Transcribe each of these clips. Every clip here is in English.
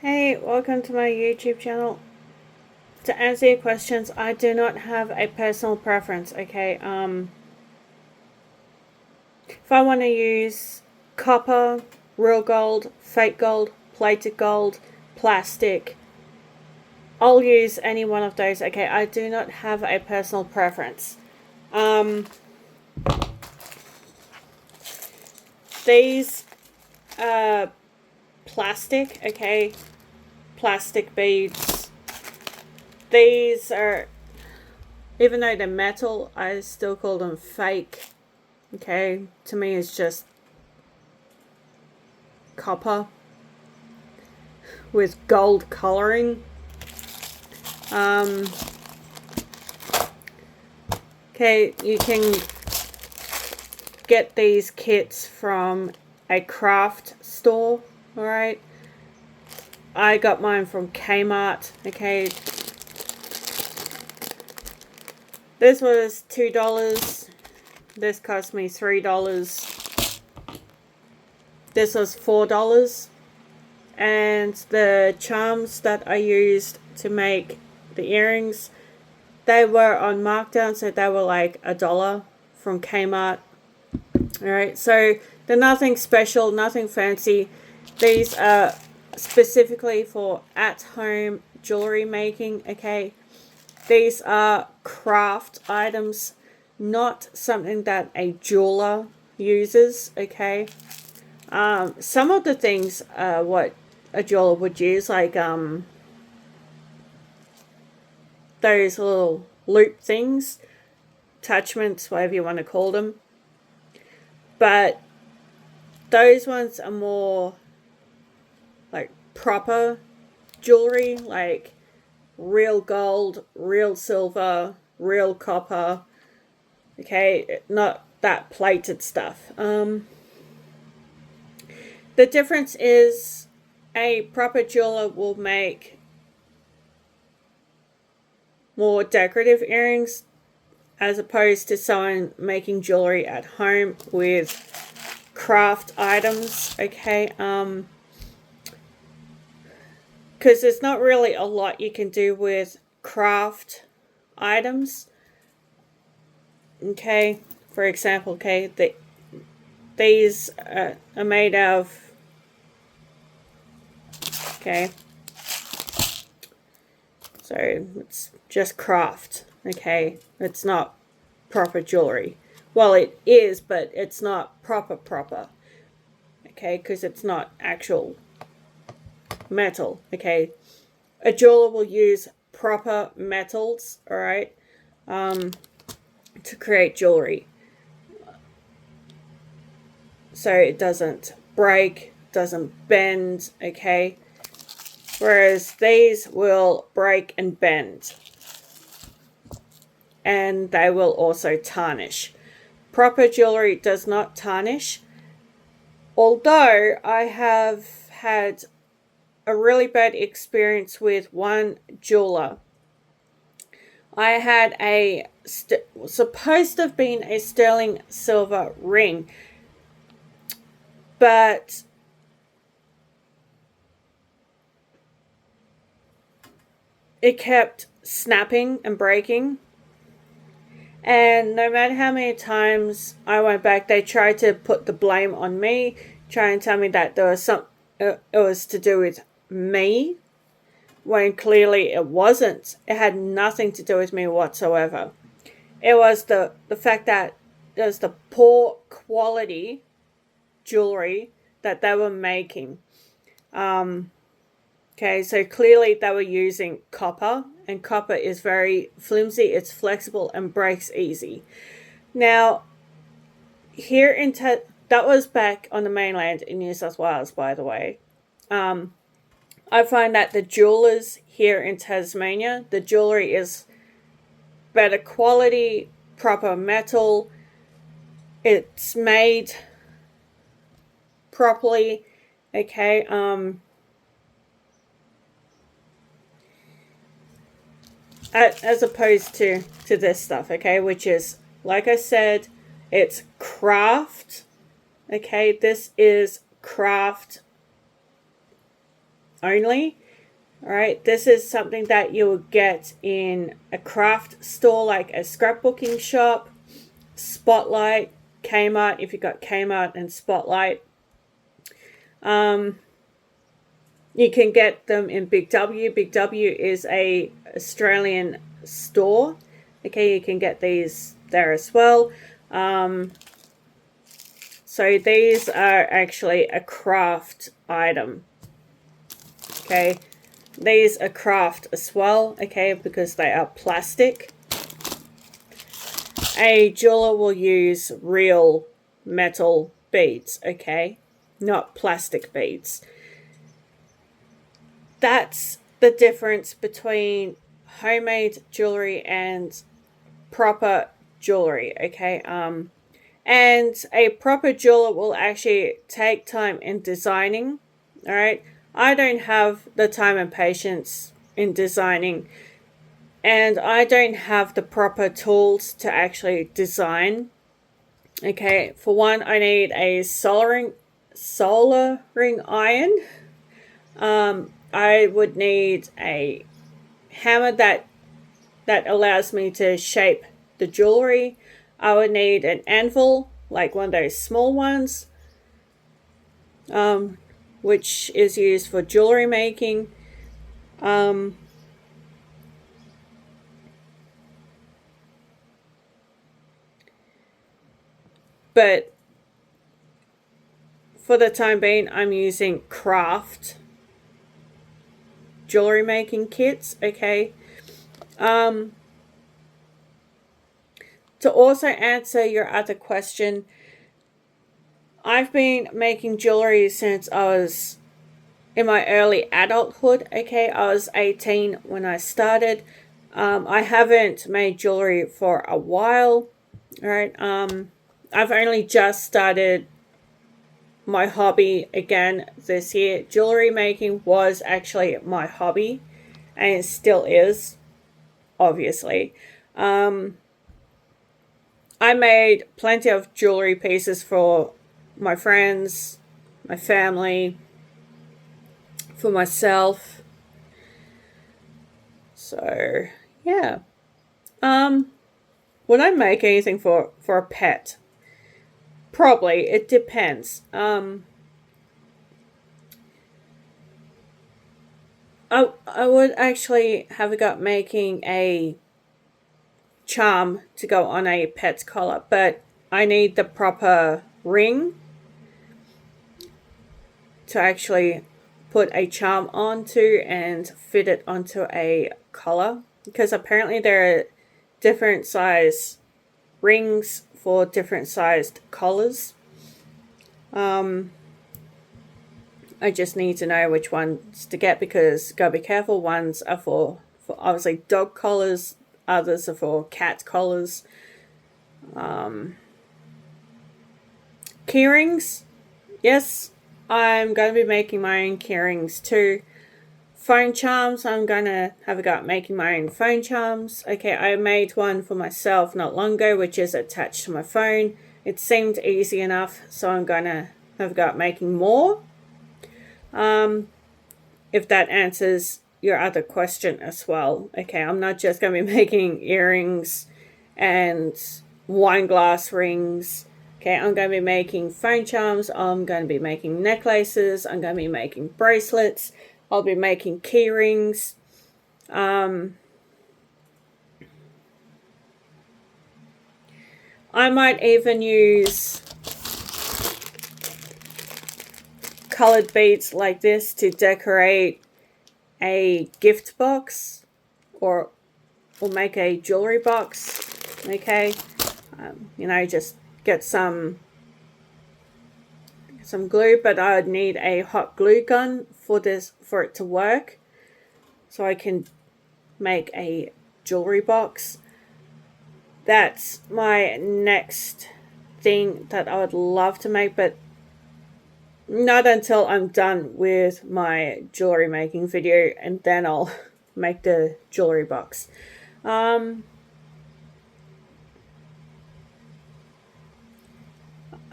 Hey, welcome to my YouTube channel. To answer your questions, I do not have a personal preference, okay? If I want to use copper, real gold, fake gold, plated gold, plastic, I'll use any one of those, okay? I do not have a personal preference. These plastic, okay? Plastic beads. These are, even though they're metal, I still call them fake. Okay, to me it's just copper with gold coloring. Okay, you can get these kits from a craft store, alright? I got mine from Kmart, okay? This was $2. This cost me $3. This was $4. And the charms that I used to make the earrings, they were on markdown, so they were like $1 from Kmart. Alright, so they're nothing special, nothing fancy. These are specifically for at-home jewelry making, okay? These are craft items, not something that a jeweler uses, okay? Some of the things what a jeweler would use, like those little loop things, attachments, whatever you want to call them. But those ones are more like proper jewelry, like real gold, real silver, real copper. Okay, not that plated stuff. The difference is a proper jeweler will make more decorative earrings as opposed to someone making jewelry at home with craft items, okay? Because there's not really a lot you can do with craft items, okay? For example, okay, these are made of, okay, so it's just craft, okay? It's not proper jewelry. Well, it is, but it's not proper, okay? Because it's not actual metal, okay? A jeweler will use proper metals, all right, to create jewelry. So it doesn't break, doesn't bend, okay? Whereas these will break and bend. And they will also tarnish. Proper jewelry does not tarnish. Although I have had a really bad experience with one jeweler. I had a supposed to have been a sterling silver ring, but it kept snapping and breaking. And no matter how many times I went back, they tried to put the blame on me, trying to tell me that there was it was to do with me, when clearly it wasn't. It had nothing to do with me whatsoever. It was the fact that it was the poor quality jewelry that they were making. Okay, so clearly they were using copper, and copper is very flimsy, it's flexible, and breaks easy. Now, here in that was back on the mainland in New South Wales, by the way. I find that the jewelers here in Tasmania, the jewelry is better quality, proper metal, it's made properly, okay? As opposed to this stuff, okay, which is, like I said, it's craft, okay? This is craft only. All right, this is something that you will get in a craft store like a scrapbooking shop, Spotlight, Kmart, if you've got Kmart and Spotlight. You can get them in Big W. Big W is a Australian store. Okay, you can get these there as well. So these are actually a craft item. Okay, these are craft as well. Okay, because they are plastic. A jeweler will use real metal beads. Okay, not plastic beads. That's the difference between homemade jewelry and proper jewelry. Okay, and a proper jeweler will actually take time in designing. All right, I don't have the time and patience in designing, and I don't have the proper tools to actually design. Okay, for one, I need a soldering iron. I would need a hammer that allows me to shape the jewelry. I would need an anvil, like one of those small ones, which is used for jewelry making. But for the time being, I'm using craft jewelry making kits. Okay. To also answer your other question, I've been making jewelry since I was in my early adulthood. Okay, I was 18 when I started. I haven't made jewelry for a while. All right. I've only just started my hobby again this year. Jewelry making was actually my hobby, and it still is, obviously. I made plenty of jewelry pieces for my friends, my family, for myself. So, yeah. Would I make anything for a pet? Probably. It depends. I would actually have a go at making a charm to go on a pet's collar, but I need the proper ring to actually put a charm onto and fit it onto a collar, because apparently there are different size rings for different sized collars. I just need to know which ones to get, because gotta be careful. Ones are for obviously dog collars, others are for cat collars. Key rings, yes, I'm going to be making my own key rings too. Phone charms, I'm going to have a go at making my own phone charms. Okay, I made one for myself not long ago, which is attached to my phone. It seemed easy enough, so I'm going to have a go at making more. If that answers your other question as well. Okay, I'm not just going to be making earrings and wine glass rings. Okay, I'm going to be making phone charms. I'm going to be making necklaces. I'm going to be making bracelets. I'll be making key rings. I might even use colored beads like this to decorate a gift box, or make a jewelry box. Okay, just get some glue, but I would need a hot glue gun for it to work, so I can make a jewelry box. That's my next thing that I would love to make, but not until I'm done with my jewelry making video, and then I'll make the jewelry box.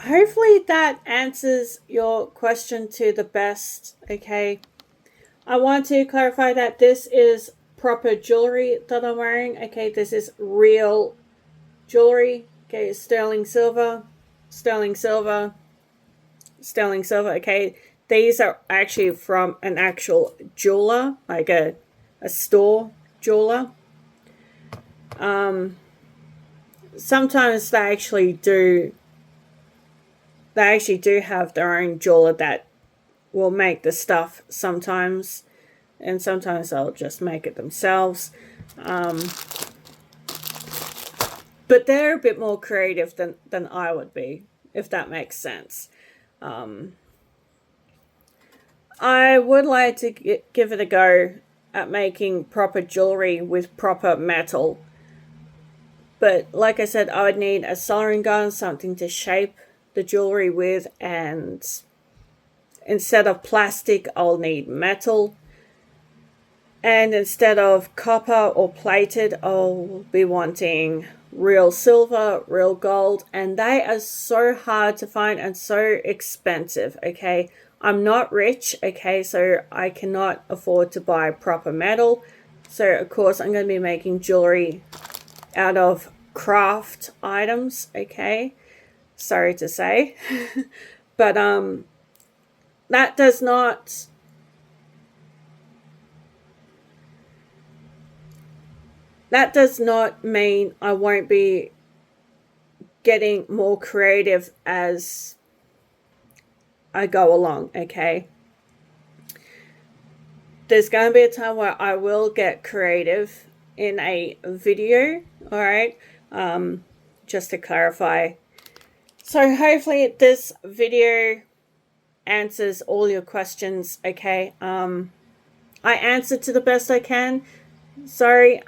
Hopefully that answers your question to the best. Okay. I want to clarify that this is proper jewelry that I'm wearing. Okay, this is real jewelry. Okay, sterling silver, sterling silver, sterling silver. Okay, these are actually from an actual jeweler, like a store jeweler. Sometimes they actually do have their own jeweler that will make the stuff sometimes, and sometimes they'll just make it themselves. But they're a bit more creative than I would be, if that makes sense. I would like to give it a go at making proper jewelry with proper metal. But like I said, I would need a soldering gun, something to shape the jewelry with, and instead of plastic, I'll need metal. And instead of copper or plated, I'll be wanting real silver, real gold, and they are so hard to find and so expensive, okay? I'm not rich, okay, so I cannot afford to buy proper metal. So, of course, I'm going to be making jewelry out of craft items, okay? Sorry to say. But, that does not... That does not mean I won't be getting more creative as I go along, okay? There's going to be a time where I will get creative in a video, alright? Just to clarify. So hopefully this video answers all your questions, okay? I answered to the best I can. Sorry,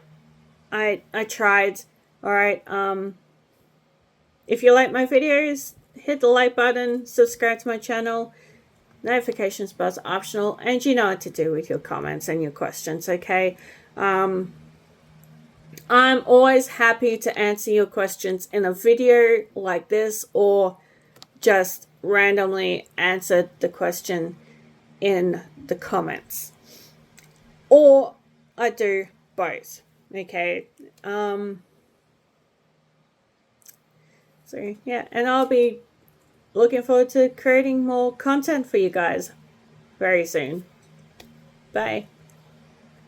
I tried. Alright, if you like my videos, hit the like button, subscribe to my channel. Notifications bells are optional, and you know what to do with your comments and your questions, okay? I'm always happy to answer your questions in a video like this, or just randomly answer the question in the comments. Or I do both. Okay. So yeah, and I'll be looking forward to creating more content for you guys very soon. Bye.